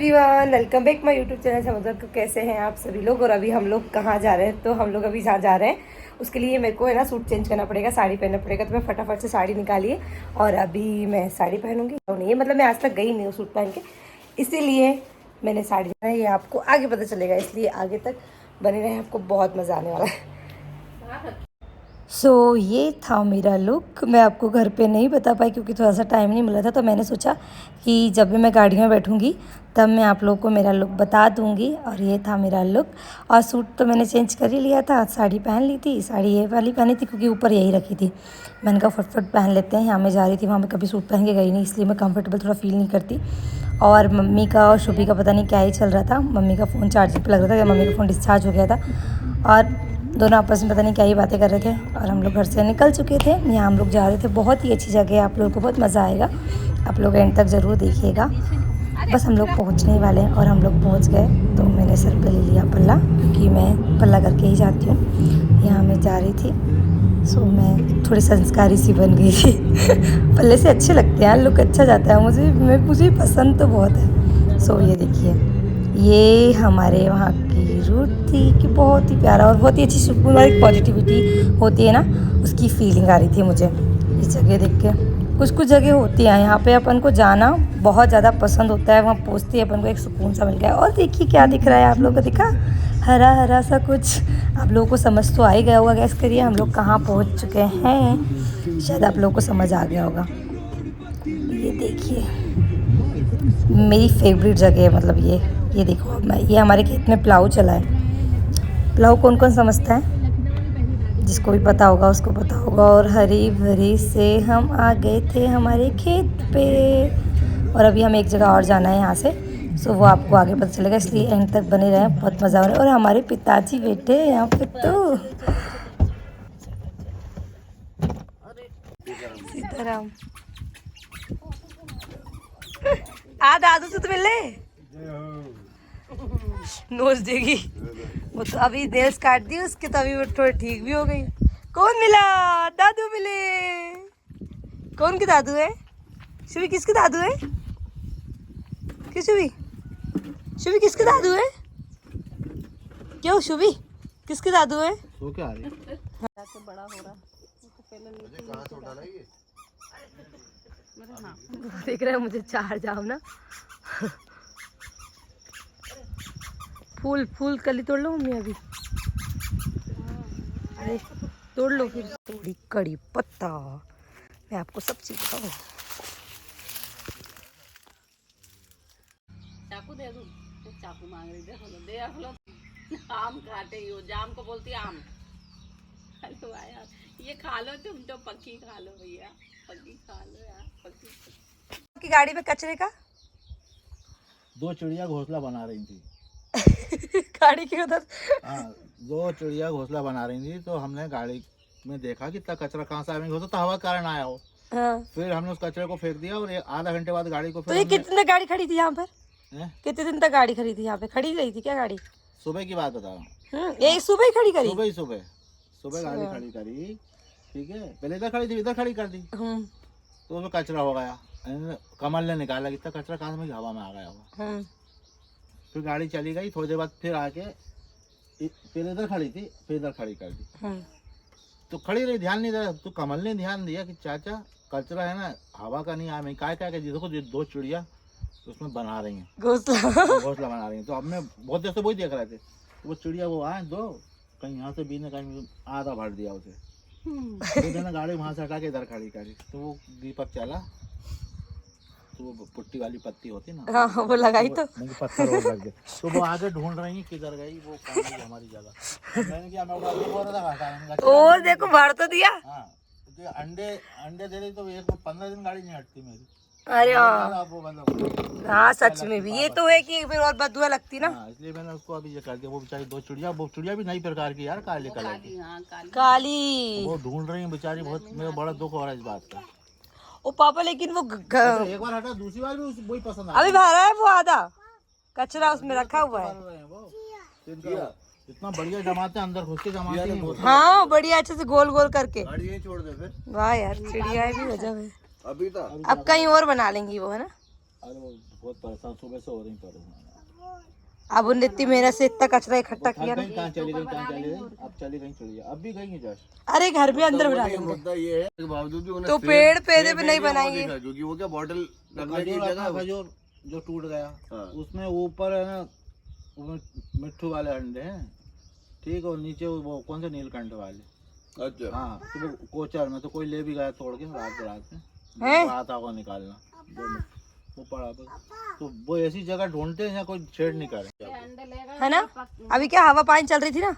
Everyone welcome back my YouTube channel समझो। तो कैसे हैं आप सभी लोग। और अभी हम लोग कहाँ जा रहे हैं, तो हम लोग अभी जहाँ जा रहे हैं उसके लिए मेरे को है ना सूट चेंज करना पड़ेगा, साड़ी पहनना पड़ेगा। तो मैं फटाफट से साड़ी निकाली है और अभी मैं साड़ी पहनूंगी। तो नहीं मतलब मैं आज तक गई नहीं हूँ सूट पहन के, इसीलिए मैंने साड़ी पहना है। ये आपको आगे पता चलेगा, इसलिए आगे तक बने रहे, आपको बहुत मज़ा आने वाला है। ये था मेरा लुक। मैं आपको घर पे नहीं बता पाई क्योंकि थोड़ा सा टाइम नहीं मिला था। तो मैंने सोचा कि जब भी मैं गाड़ी में बैठूंगी तब मैं आप लोगों को मेरा लुक बता दूंगी। और ये था मेरा लुक। और सूट तो मैंने चेंज कर ही लिया था, साड़ी पहन ली थी। साड़ी ये वाली पहनी थी क्योंकि ऊपर यही रखी थी। मैंने कहा फटफट पहन लेते हैं। यहाँ मैं जा रही थी, वहाँ मैं कभी सूट पहन के गई नहीं, इसलिए मैं कंफर्टेबल थोड़ा फील नहीं करती। और मम्मी का और शुभी का पता नहीं क्या ही चल रहा था। मम्मी का फ़ोन चार्जिंग पर लग रहा था या मम्मी का फ़ोन डिस्चार्ज हो गया था, और दोनों आपस में पता नहीं क्या ही बातें कर रहे थे। और हम लोग घर से निकल चुके थे। यहाँ हम लोग जा रहे थे। बहुत ही अच्छी जगह है, आप लोगों को बहुत मज़ा आएगा। आप लोग एंड तक ज़रूर देखिएगा। बस हम लोग पहुँचने ही वाले हैं और हम लोग पहुँच गए। तो मैंने सर पे ले लिया पल्ला, क्योंकि मैं पल्ला करके ही जाती हूँ। यहाँ मैं जा रही थी, मैं थोड़ी संस्कारी सी बन गई थी। पल्ले से अच्छे लगते हैं, लुक अच्छा जाता है। मुझे पसंद तो बहुत है। ये देखिए, ये हमारे वहाँ की रूट थी कि बहुत ही प्यारा और बहुत ही अच्छी सुकून और एक पॉजिटिविटी होती है ना, उसकी फीलिंग आ रही थी मुझे इस जगह देख के। कुछ जगह होती हैं यहाँ पे अपन को जाना बहुत ज़्यादा पसंद होता है। वहाँ पहुँचते ही अपन को एक सुकून सा मिल गया। और देखिए क्या दिख रहा है आप लोगों को, दिखा हरा हरा सा कुछ। आप लोगों को समझ तो आ ही गया होगा। गैस करिए हम लोग कहाँ पहुँच चुके हैं, शायद आप लोगों को समझ आ गया होगा। ये देखिए मेरी फेवरेट जगह है, मतलब ये देखो। ये हमारे खेत में प्लाऊ चला है। प्लाऊ कौन कौन समझता है, जिसको भी पता होगा उसको पता होगा। और हरी भरी से हम आ गए थे हमारे खेत पे। और अभी हम एक जगह और जाना है यहाँ से, वो आपको आगे पता चलेगा, इसलिए एंड तक बने रहें, बहुत मज़ा आ रहा है। और हमारे पिताजी बैठे यहाँ पे। तो सीताराम आ दादू से तो मिले, नोच देगी वो। तो अभी नेल्स काट दी उसके, तो अभी वो थोड़ी ठीक भी हो गई। कौन मिला? दादू मिले। कौन के दादू है? शुभी किसके दादू है? क्यों शुभी? शुभी किसके दादू है? क्यों शुभी किसके दादू है? तो क्या है? बड़ा हो रहा देख रहे हो मुझे चार जाओ ना। फूल कली तोड़ लो मम्मी अभी। अरे तोड़ लो फिर। थोड़ी कड़ी पत्ता, मैं आपको सब चीज खाऊं। चाकू दे दूं? चाकू मांग रही दे आम खाते ही हो, जाम को बोलती आम। हेलो यार, ये खा लो तुम तो, पक्की खा लो भैया, पक्की खा लो यार, पक्की। की गाड़ी में कचरे का दो चिड़िया घोंसला बना रही थी। गाड़ी की उधर। हाँ, दो चिड़िया घोंसला बना रही थी, तो हमने गाड़ी में देखा कि इतना कचरा कहाँ से आया। हो सकता हवा के कारण आया हो। हाँ। फिर हमने उस कचरे को फेंक दिया और आधा घंटे बाद गाड़ी को तो ये कितने तक गाड़ी खड़ी थी यहाँ पर? कितने दिन तक गाड़ी खड़ी थी यहाँ पे? खड़ी रही थी क्या गाड़ी? सुबह की बात बता रहा हूँ। यही सुबह ही खड़ी करी? सुबह गाड़ी खड़ी करी, ठीक है। पहले इधर खड़ी थी, इधर खड़ी कर दी, तो उसमें कचरा हो गया। कमल ने निकाला, इतना कचरा कहाँ से हवा में आ गया होगा। फिर गाड़ी चली गई, थोड़ी देर बाद फिर आके पहले इधर खड़ी थी, फिर इधर खड़ी कर दी। तो खड़ी रही, ध्यान नहीं दिया। तो कमल ने ध्यान दिया कि चाचा कचरा है ना, हवा का नहीं आया। मैं क्या देखो दो चिड़िया उसमें बना रही हैं घोंसला बना रही हैं। तो अब मैं बहुत देर से वही देख रहे थे। तो वो चिड़िया वो आए दो, कहीं यहाँ से बीने कहीं आधा भर दिया उसे। तो गाड़ी वहाँ से हटा के इधर खड़ी करी। तो वो दीपक चला, तो वो पुट्टी वाली पत्ती होती ना, हाँ, वो लगाई तो पत्थर और लग गए। तो वो आगे ढूंढ रही है किधर गई वो, हमारी जगह। मैंने क्या, मैं बोल रहा था और देखो भर तो दिया। हाँ, तो अंडे दे रही तो 15 दिन गाड़ी नहीं हटती मेरी। अरे हाँ सच में भी ये तो है कि फिर और बदुआ लगती ना। इसलिए मैंने उसको अभी ये कर दिया। वो बेचारी दो चिड़िया, वो चिड़िया भी नई प्रकार की यार, काले कलर की, काली। वो ढूंढ रही है बेचारी। बहुत मेरा बड़ा दुख हो रहा है इस बात का। ओ पापा, लेकिन वो एक बार हटा, दूसरी बार भी वही पसंद आ। अभी भरा है वो आधा कचरा उसमें रखा हुआ है। इतना बढ़िया जमाते हैं, अंदर घुस के जमाते हैं। हाँ बढ़िया, अच्छे से गोल गोल करके। गाड़ी यहीं छोड़ दे फिर। वाह यार, चिड़िया भी गजब है। अभी तो अब कहीं और बना लेंगी वो, है ना। अरे वो बहुत परेशान, सुबह से हो रही परेशान। अब उन इतनी मेहनत से इतना कचरा इकट्ठा किया ना। कहाँ चली गई, कहाँ चली गई, अब चली गई, चली गई, अब भी गई है जस्ट। अरे घर भी अंदर बना लेंगे मुद्दा ये है कि बावजूद भी तो पेड़ पौधे भी नहीं बनाएंगे। क्योंकि वो क्या बॉटल रखने की जगह खजूर जो टूट गया, हाँ। उसमें ऊपर है ना मिट्टू वाले अंडे हैं, ठीक, और नीचे वो कौन से नीलकंठ वाले। अच्छा हाँ, तो वो कोचर में तो कोई ले भी गया तोड़ के रात में हैं? आता होगा निकालना, वो पड़ा बस। तो वो ऐसी जगह ढूंढते हैं जहाँ कोई छेड़ नहीं करे, है ना। अभी क्या हवा पानी चल रही थी ना,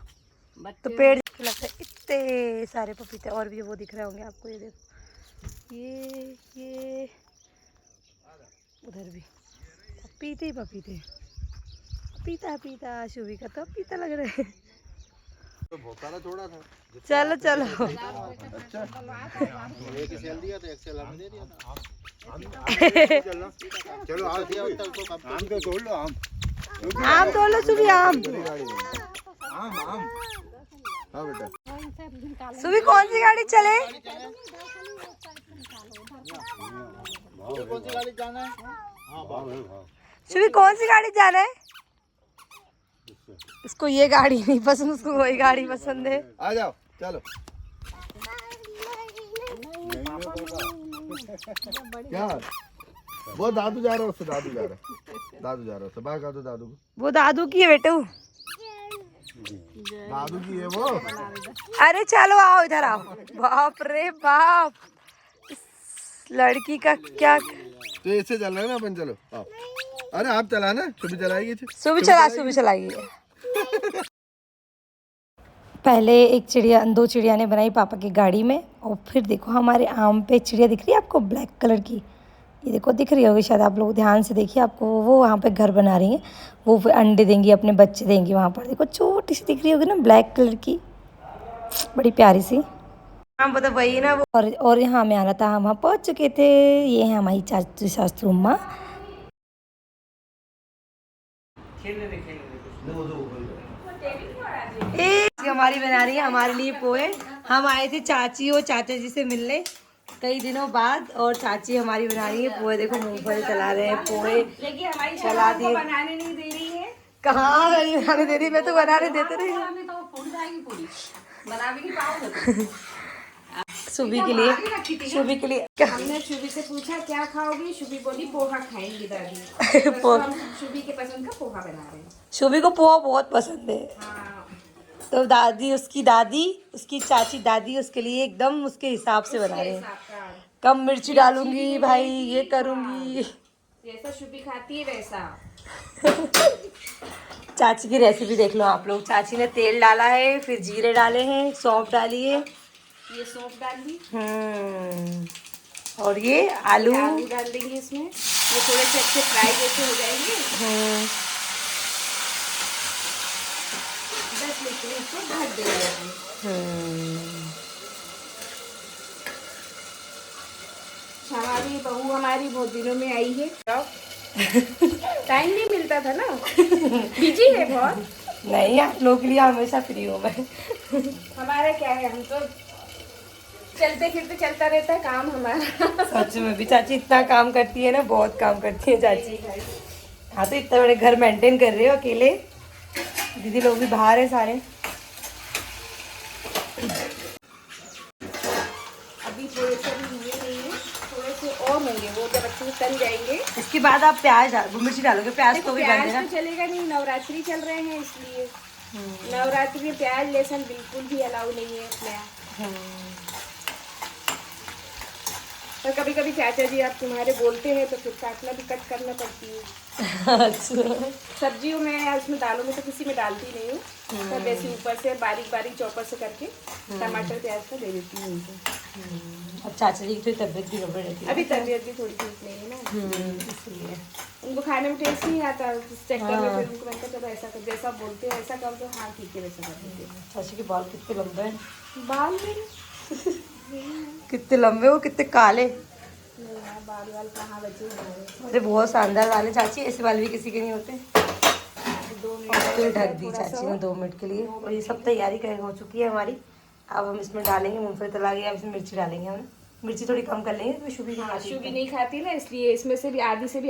तो पेड़ लगता है इतने सारे पपीते। और भी वो दिख रहे होंगे आपको, ये देखो, ये उधर भी पपीते ही पपीते। पीता पीता शुभी का तो पीता लग रहा है। तो भोकारा थोड़ा था। चलो चलो अच्छा एक सेल दिया था, एक सेल हमें दे दिया था। चलो आम तो तोड़ लो, आम तोड़ लो सुबह, आम। आम आम। हाँ बेटा सुबह कौन सी गाड़ी चले? कौन सी गाड़ी जाना है? हाँ सुबह कौन सी गाड़ी जाना है? इसको ये गाड़ी नहीं पसंद, उसको वही गाड़ी पसंद है। आ जाओ चलो। क्या वो दादू जा रहा है, उससे दादू जा रहा है, दादू जा रहा है उससे। बाय कर दो दादू को। वो दादू की है बेटू। दादू की है वो। अरे चलो आओ इधर आओ। बाप रे बाप, इस लड़की का क्या। तो ऐसे चल रहा है ना अपन, चलो आओ। अरे आप चलाना, सुबह चलाएगी। सुबह चलाइए। पहले दो चिड़िया ने बनाई पापा की गाड़ी में, और फिर देखो हमारे आम पे चिड़िया दिख रही है आपको, ब्लैक कलर की। ये देखो दिख रही होगी शायद, आप लोग ध्यान से देखिए, आपको वो वहाँ पे घर बना रही हैं। वो फिर अंडे देंगी, अपने बच्चे देंगी वहाँ पर। देखो छोटी सी दिख रही होगी ना, ब्लैक कलर की, बड़ी प्यारी सी। हाँ मतलब वही ना वो। और यहाँ में आना था, हम वहाँ पहुँच चुके थे। ये है हमारी चाची सासू अम्मा। हमारी बना रही है हमारे लिए पोहे। हम आए थे चाची और चाचा जी से मिलने कई दिनों बाद, और चाची हमारी बना रही है पोहे। देखो मूंगफली चला रहे हैं, पोहे चला दिए। बनाने नहीं दे रही है। कहाँ नहीं बनाने दे रही, मैं तो बनाने देते रही। तो फूल जाएगी पूरी, बना भी नहीं पाओगे। सुबी के लिए हमने शुभी से पूछा क्या खाओगी, शुभी बोली पोहा खाएंगी दादी। तो हम शुभी के पसंद का पोहा बना रहे हैं। शुभी को पोहा बहुत पसंद है। हाँ। तो उसकी चाची दादी उसके लिए एकदम उसके हिसाब से बना रहे हैं। कम मिर्ची डालूंगी भाई, ये करूंगी। जैसा शुभी खाती है वैसा। चाची की रेसिपी देख लो आप लोग। चाची ने तेल डाला है, फिर जीरे डाले हैं, सौंफ डाली है, ये सौंफ डाल दी। और ये आलू डाल देंगे इसमें। ये थोड़े से अच्छे फ्राई जैसे हो जाएंगे। 10 मिनट में इसको ढक देंगे। हमारी बहू हमारी बहुत दिनों में आई है। टाइम नहीं मिलता था ना, बिजी है बहुत। नहीं, आप लोगों के लिए हमेशा फ्री हूँ मैं। हमारा क्या है, हम तो चलते फिरते चलता रहता है काम हमारा। सच में भी चाची इतना काम करती है ना, बहुत काम करती है चाची। हाँ तो इतना बड़े घर मेंटेन कर रहे हो अकेले। दीदी लोग भी बाहर है सारे। अभी थोड़े से भी हुए नहीं है, थोड़े से और होंगे। वो जब अच्छे से तल जाएंगे इसके बाद आप प्याज मिर्ची डालोगे। प्याज तो भी बन प्याज देना। तो चलेगा नहीं, नवरात्रि चल रहे हैं इसलिए। नवरात्रि में प्याज लहसुन बिल्कुल भी अलाउ नहीं है अपने यहाँ। तो कभी कभी चाचा जी आप तुम्हारे बोलते हैं तो फिर काटना भी कट करना पड़ती है। अच्छा। सब्जियों में उसमें दालों में तो किसी में डालती नहीं हूँ, तो वैसे ऊपर से बारीक बारीक चॉपर से करके टमाटर प्याज को दे देती हूँ उनको। अब चाचा जी की तो तबीयत भी गड़बड़ रहती है। अभी तबीयत भी थोड़ी ठीक नहीं है ना, इसलिए उनको खाने में टेस्ट नहीं आता। उस चक्कर में फिर उनको मैंने कहा चलो ऐसा कर, जैसा बोलते हैं ऐसा कर दो। हाँ ठीक है, वैसा कर देंगे। चाची के बाल कितने लंबे हैं। बाल मेरे कितने लंबे हो, कितने काले। नहीं यार, बाल वाल कहाँ बचे हमारे। अरे बहुत शानदार वाले चाची, ऐसे वाले भी किसी के नहीं होते। 2 मिनट और फिर ढक दी चाची ने 2 मिनट के लिए। और ये सब तैयारी हो चुकी है हमारी। अब हम इसमें डालेंगे मूंगफली तला गया, अब इसमें मिर्ची डालेंगे हम। मिर्ची थोड़ी कम कर लेंगे क्योंकि शुभी हाँ, शुभी नहीं खाती ना, इसलिए इसमें से भी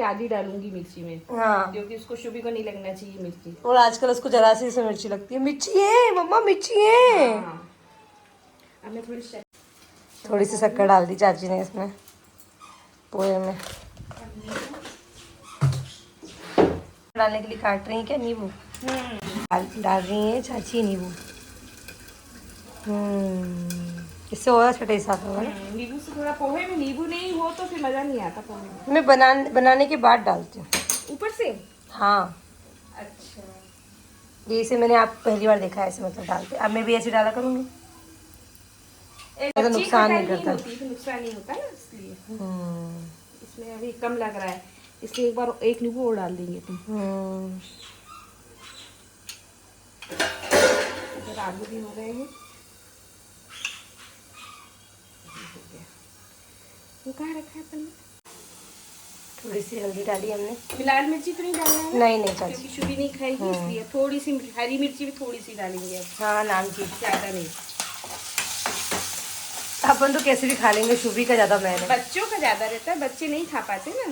आधी डालूंगी मिर्ची में, हाँ। क्योंकि उसको शुभी को नहीं लगना चाहिए मिर्ची। और आजकल उसको जरा सी से मिर्ची लगती है। मिर्ची है मम्मा, मिर्ची है। हाँ। अब मैं थोड़ी सी शक्कर डाल दी चाची ने इसमें पोहे में। डालने के लिए काट रही हैं क्या नींबू? डाल रही हैं चाची नींबू। इससे और अच्छा टेस्ट आता होगा ना। नींबू से थोड़ा, पोहे में नींबू नहीं हो तो फिर मजा नहीं आता पोहे में। मैं बनाने के बाद डालती हूँ ऊपर से। हाँ। अच्छा, ये इसे मैंने आप पहली बार देखा है ऐसे मतलब डालते। अब मैं भी ऐसे डाला करूँगी। तो नुकसान नहीं करता। नुकसान नहीं होता ना, इसलिए इसमें अभी कम लग रहा है, इसलिए एक बार एक नींबू और डाल देंगे तुम। इधर आलू भी हो गए हैं। वो कहाँ रखा है पन्ना? थोड़ी सी हल्दी डाली हमने। लाल मिर्ची तो नहीं डालना है ना? नहीं चाची, क्योंकि शुभी नहीं खाएगी, इसलिए थोड़ी सी हरी मिर्ची भी थोड़ी सी डालेंगे अब, हाँ नाम की। ज्यादा नहीं। अपन तो कैसे भी खा लेंगे, शुभी का ज्यादा मैंने। बच्चों का ज्यादा रहता है, बच्चे नहीं खा पाते ना।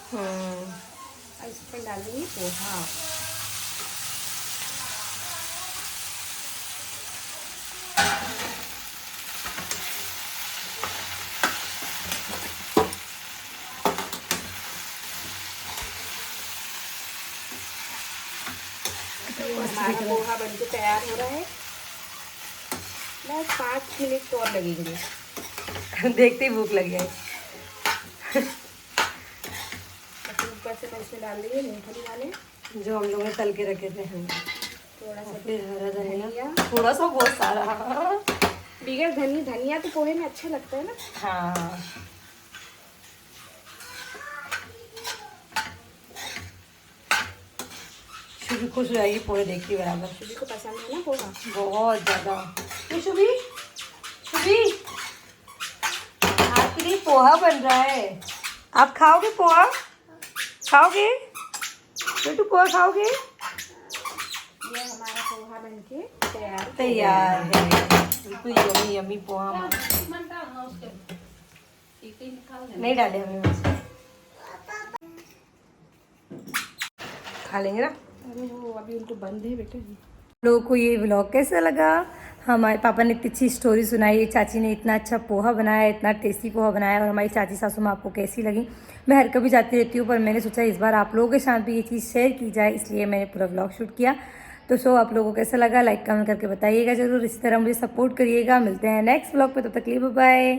अब इस पर डाल देंगे पोहा। हमारा पोहा बनके तैयार हो रहा है। बस 5 मिनट तो और लगेंगे। देखते ही भूख लग गई। ऊपर से इसमें डाल देंगे मूंगफली वाले, जो हम लोगों ने तल के रखे थे। थोड़ा सा फिर हरा धनिया, धनिया, थोड़ा सा बहुत सारा। बिगर धनिया तो पोहे में अच्छा लगता है ना। हाँ। शुभी खुश हो जाएगी पोहे देख के बराबर। शुभी को पसंद है ना पोहा बहुत ज्यादा। ये शुभी आपके लिए पोहा बन रहा है। आप खाओगे पोहा? खाओगे बेटू, पोहा खाओगे? ये हमारा पोहा बनके तैयार है। बिल्कुल यमी यमी पोहा। नहीं डाले हमने बस। खा लेंगे ना। वो अभी उनको बंद है बेटा। लोगों को ये व्लॉग कैसा लगा? हमारे पापा ने इतनी अच्छी स्टोरी सुनाई, चाची ने इतना अच्छा पोहा बनाया, इतना टेस्टी पोहा बनाया, और हमारी चाची सासू माँ आपको कैसी लगी? मैं हर कभी जाती रहती हूँ, पर मैंने सोचा इस बार आप लोगों के साथ भी ये चीज़ शेयर की जाए, इसलिए मैंने पूरा व्लॉग शूट किया। तो आप लोगों को कैसा लगा लाइक कमेंट करके बताइएगा ज़रूर। इसी तरह मुझे सपोर्ट करिएगा। मिलते हैं नेक्स्ट व्लॉग पे, तब तक के लिए बाय बाय।